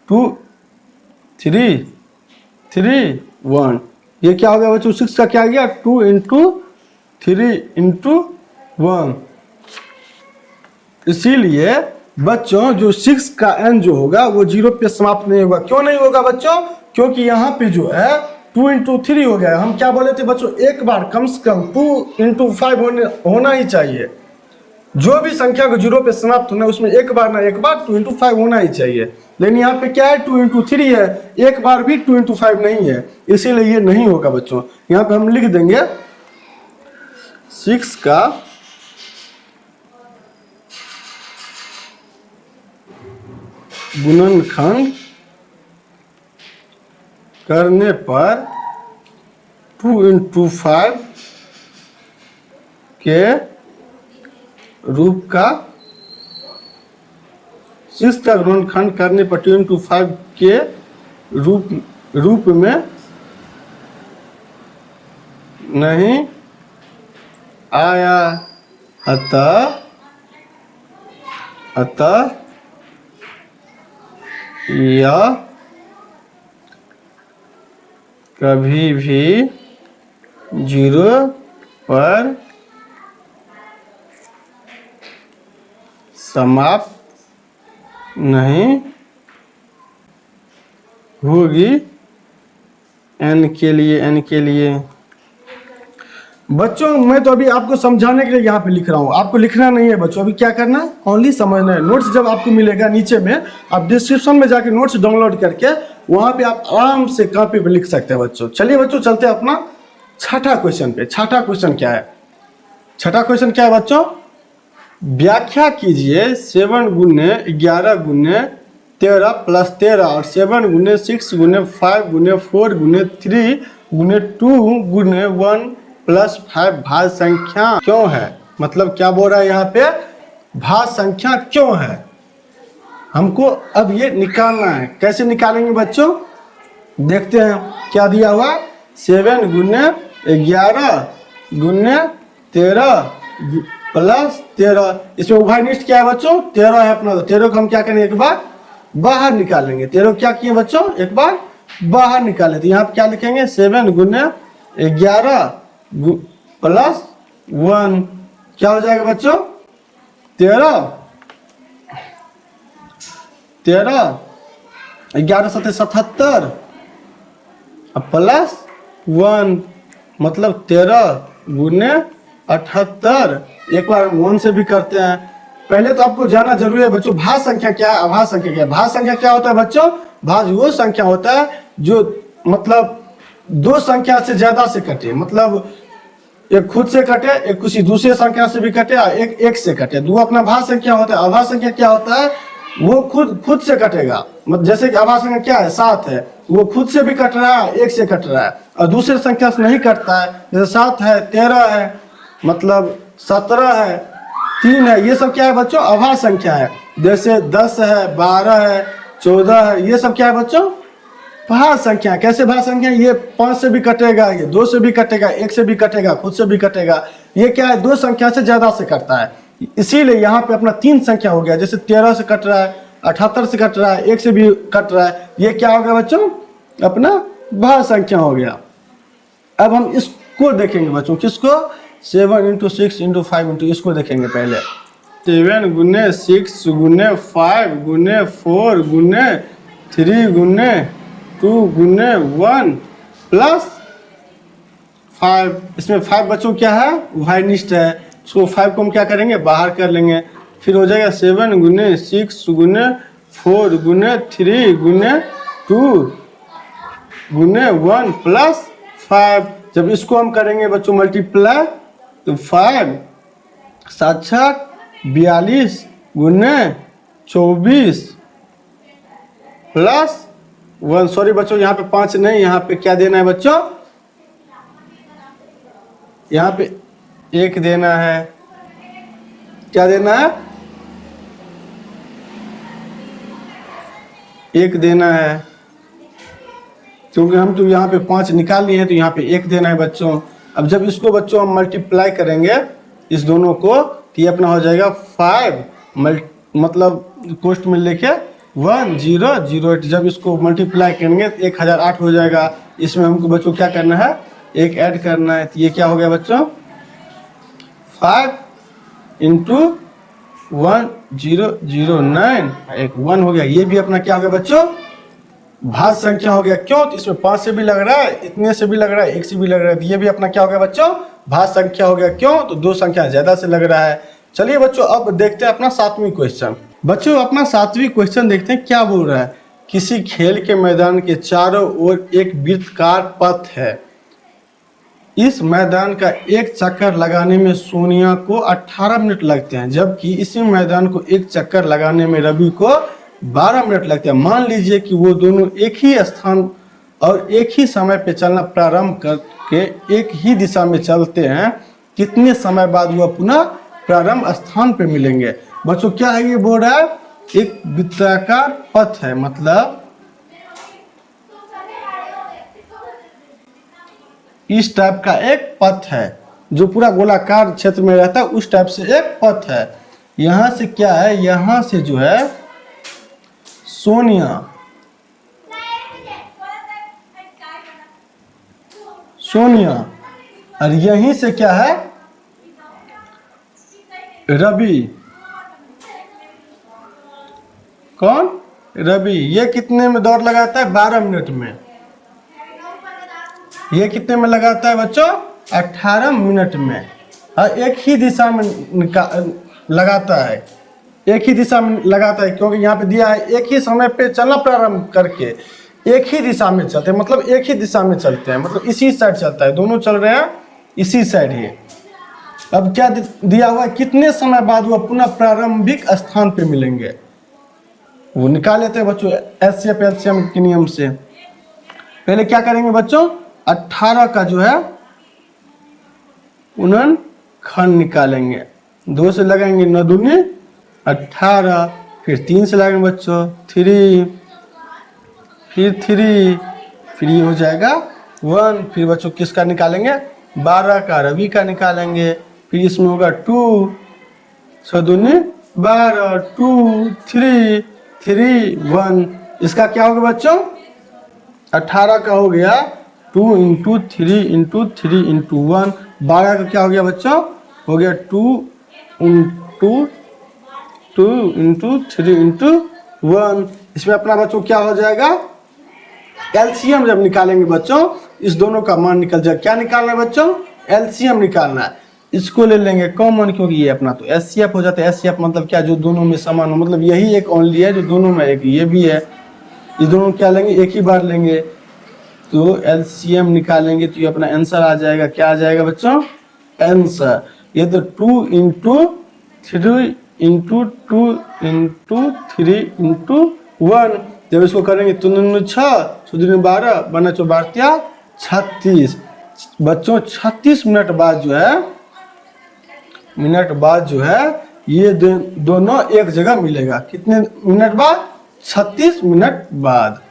2 3 3 1, ये क्या हो गया बच्चों 6 का क्या गया 2 into 3 into 1। इसीलिए बच्चों जो 6 का n जो होगा वो 0 पे समाप्त नहीं होगा। क्यों नहीं होगा बच्चों, क्योंकि यहाँ पे जो है 2 into 3 हो गया। हम क्या बोले थे बच्चों, एक बार कम से कम 2 into 5 होना ही चाहिए। जो भी संख्या को 0 पे समाप्त होना है उसमें एक बार ना एक बार 2 into 5 होना ही चाहिए। लेकिन यहाँ पे क्या है 2 into 3 है, एक बार भी 2 into 5 नहीं है, इसीलिए ये नहीं होगा बच्चों। यहाँ पे हम लिख देंगे 6 का गुणनखंड करने पर 2 into 5 के रूप का, 6 का गुणनखंड करने पर 2 into 5 के रूप में नहीं आया। अतः यह कभी भी 0 पर समाप्त नहीं होगी। n के लिए बच्चों मैं तो अभी आपको समझाने के लिए यहाँ पे लिख रहा हूँ, आपको लिखना नहीं है बच्चों। अभी क्या करना है, ओनली समझना है। नोट्स जब आपको मिलेगा नीचे में, आप डिस्क्रिप्शन में जाके नोट्स डाउनलोड करके वहाँ पे आप आराम से कॉपी पे लिख सकते हैं बच्चों। चलिए बच्चों चलते हैं अपना छठा क्वेश्चन पे। छठा क्वेश्चन क्या है? छठा क्वेश्चन क्या है बच्चों? व्याख्या कीजिए 7 गुने 11 गुने 13 प्लस 13 और 7 गुने 6 गुने 5 गुने 4 गुने 3 गुने 2 गुने 1 प्लस 5 भाज्य संख्या क्यों है? मतलब क्या बोल रहा है यहाँ पे, भाज्य संख्या क्यों है? हमको अब ये निकालना है। कैसे निकालेंगे बच्चों? देखते हैं क्या दिया हुआ। 7 गुने 11 गुने 13 प्लस 13, इसमें उभयनिष्ठ क्या है बच्चों? 13 है अपना। तो 13 को हम क्या करेंगे, एक बार बाहर निकालेंगे। 13 क्या किए बच्चों, एक बार बाहर निकाले। तो यहाँ पे क्या लिखेंगे, 7 गुने 11 प्लस 1 क्या हो जाएगा बच्चों, 13 11 सत्ते 77 प्लस 1 मतलब 13 गुने 78। एक बार 1 से भी करते हैं। पहले तो आपको जानना जरूरी है बच्चों, भाज्य संख्या क्या है, अभाज्य संख्या क्या है। भाज्य संख्या क्या होता है बच्चों? भाज्य वो संख्या होता है जो मतलब दो संख्या से ज्यादा से कटे, मतलब एक खुद से कटे, एक किसी दूसरे संख्या से भी कटे और एक से कटे। दो अपना भाज्य संख्या होता है। अभाज्य संख्या क्या होता है, वो खुद से कटेगा। मतलब जैसे कि अभाज्य संख्या क्या है, 7 है, वो खुद से भी कट रहा है, एक से कट रहा है, और दूसरे संख्या से नहीं कटता है। जैसे 7 है, 13 है, मतलब 17 है, 3 है, ये सब क्या है बच्चों, अभाज्य संख्या है। जैसे 10 है, 12 है, 14 है, ये सब क्या है बच्चों, भाज्य संख्या। कैसे भाज्य संख्या? ये 5 से भी कटेगा, ये 2 से भी कटेगा, 1 से भी कटेगा, खुद से भी कटेगा। ये क्या है, 2 संख्या से ज्यादा से कटता है। इसीलिए यहाँ पे अपना 3 संख्या हो गया। जैसे 13 से कट रहा है, 78 से कट रहा है, 1 से भी कट रहा है, ये क्या हो गया बच्चों, अपना भाज्य संख्या हो गया। अब हम इसको देखेंगे बच्चों, किसको, 7 × 6 × 5 × इसको देखेंगे पहले। 7 गुने 6 गुने 5 गुने 4 गुने 3 गुने 2 गुने 1 प्लस 5। इसमें 5 बच्चों क्या है, उभयनिष्ठ है। इसको 5 को हम क्या करेंगे, बाहर कर लेंगे। फिर हो जाएगा 7 गुने 6 गुने 4 गुने 3 गुने 2 गुने 1 प्लस 5। जब इसको हम करेंगे बच्चों मल्टीप्लाई, तो 5 7 42 गुने 24 प्लस 1। सॉरी बच्चों, यहाँ पे 5 नहीं, यहाँ पे क्या देना है बच्चों, यहाँ पे 1 देना है। क्या देना है, 1 देना है, क्योंकि हम तो यहाँ पे 5 निकाल लिए हैं, तो यहाँ पे 1 देना है बच्चों। अब जब इसको बच्चों हम मल्टीप्लाई करेंगे इस दोनों को, तो ये अपना हो जाएगा 5 मतलब कोष्ट में लेके 1008। जब इसको मल्टीप्लाई करेंगे तो 1008 हो जाएगा। इसमें हमको बच्चों क्या करना है, 1 ऐड करना है। तो ये क्या हो गया बच्चों, 5 × 1009, एक 1 हो गया। ये भी अपना क्या हो गया बच्चों, भाज्य संख्या हो गया। क्यों, तो इसमें 5 से भी लग रहा है, इतने से भी लग रहा है, 1 से भी लग रहा है। तो ये भी अपना क्या हो गया बच्चों, भाज्य संख्या हो गया। क्यों, तो 2 संख्या ज्यादा से लग रहा है। चलिए बच्चों अब देखते हैं अपना 7वां क्वेश्चन। बच्चों अपना 7वां क्वेश्चन देखते हैं क्या बोल रहा है। किसी खेल के मैदान के चारों ओर एक वृत्ताकार पथ है। इस मैदान का एक चक्कर लगाने में सोनिया को 18 मिनट लगते हैं, जबकि इसी मैदान को एक चक्कर लगाने में रवि को 12 मिनट लगते हैं। मान लीजिए कि वो दोनों एक ही स्थान और एक ही समय पे चलना प्रारंभ करके एक ही दिशा में चलते हैं, कितने समय बाद वह पुनः प्रारंभ स्थान पे मिलेंगे। बच्चों क्या है, ये बोल रहा है एक वृत्ताकार पथ है, मतलब इस टाइप का एक पथ है, जो पूरा गोलाकार क्षेत्र में रहता है उस टाइप से एक पथ है। यहाँ से क्या है, यहाँ से जो है सोनिया, सोनिया, और यहीं से क्या है रवि। कौन? रवि। ये कितने में दौड़ लगाता है? 12 मिनट में। ये कितने में लगाता है बच्चों? 18 मिनट में। और एक ही दिशा में लगाता है, एक ही दिशा में लगाता है, क्योंकि यहाँ पे दिया है एक ही समय पे चलना प्रारंभ करके एक ही दिशा में चलते हैं, मतलब एक ही दिशा में चलते हैं, मतलब इसी साइड चलता है, दोनों चल रहे हैं इसी साइड ही। अब क्या दिया हुआ है, कितने समय बाद वो पुनः प्रारंभिक स्थान पे मिलेंगे, वो निकाल लेते हैं बच्चों एचसीएफ एलसीएम के नियम से। पहले क्या करेंगे बच्चों, 18 का जो है गुणनखंड निकालेंगे, 2 से लगाएंगे 9 दूनी 18, फिर 3 से लगाएंगे बच्चों 3, फिर 3, फिर ये हो जाएगा 1, फिर बच्चों किसका निकालेंगे, 12 का रवि का निकालेंगे, फिर इसमें होगा 2, 6 दूनी 12, 2, 3, 3, 1, इसका क्या होगा बच्चों, 18 का हो गया 2 इंटू 3 इंटू 3 इंटू 1, 12 का क्या हो गया बच्चों, हो गया 2 इंटू 2 इंटू 3 इंटू 1। इसमें अपना बच्चों क्या हो जाएगा, एलसीएम जब निकालेंगे बच्चों इस दोनों का मान निकल जाएगा। क्या निकालना है बच्चों, एलसीएम निकालना है। इसको ले लेंगे कॉमन, क्योंकि ये अपना तो एचसीएफ हो जाता है। एचसीएफ मतलब क्या, जो दोनों में समान हो, मतलब यही एक ओनली है जो दोनों में एक, ये भी है, ये दोनों क्या लेंगे, एक ही बार लेंगे, तो एलसीएम निकालेंगे तो ये अपना आंसर आ जाएगा। क्या आ जाएगा बच्चों, आंसर। ये तो 2 इंटू 3 इंटू 2 इंटू 3 इंटू 1, जब इसको करेंगे तो 6 12 बना 4 36 बच्चों। 36 मिनट बाद जो है, ये दोनों एक जगह मिलेगा। कितने मिनट बाद, 36 मिनट बाद।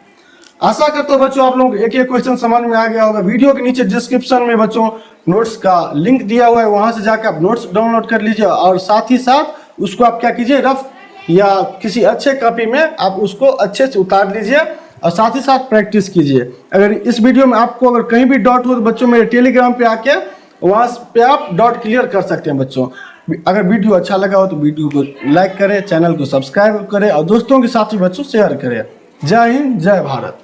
आशा करता हूँ बच्चों आप लोगों को एक एक क्वेश्चन समझ में आ गया होगा। वीडियो के नीचे डिस्क्रिप्शन में बच्चों नोट्स का लिंक दिया हुआ है, वहां से जाकर आप नोट्स डाउनलोड कर लीजिए, और साथ ही साथ उसको आप क्या कीजिए, रफ या किसी अच्छे कॉपी में आप उसको अच्छे से उतार लीजिए, और साथ ही साथ प्रैक्टिस कीजिए। अगर इस वीडियो में आपको अगर कहीं भी डाउट हो तो बच्चों मेरे टेलीग्राम पे आके वहां पे आप डाउट क्लियर कर सकते हैं बच्चों। अगर वीडियो अच्छा लगा हो तो वीडियो को लाइक करें, चैनल को सब्सक्राइब करें, और दोस्तों के साथ भी बच्चों शेयर करें। जय हिंद, जय भारत।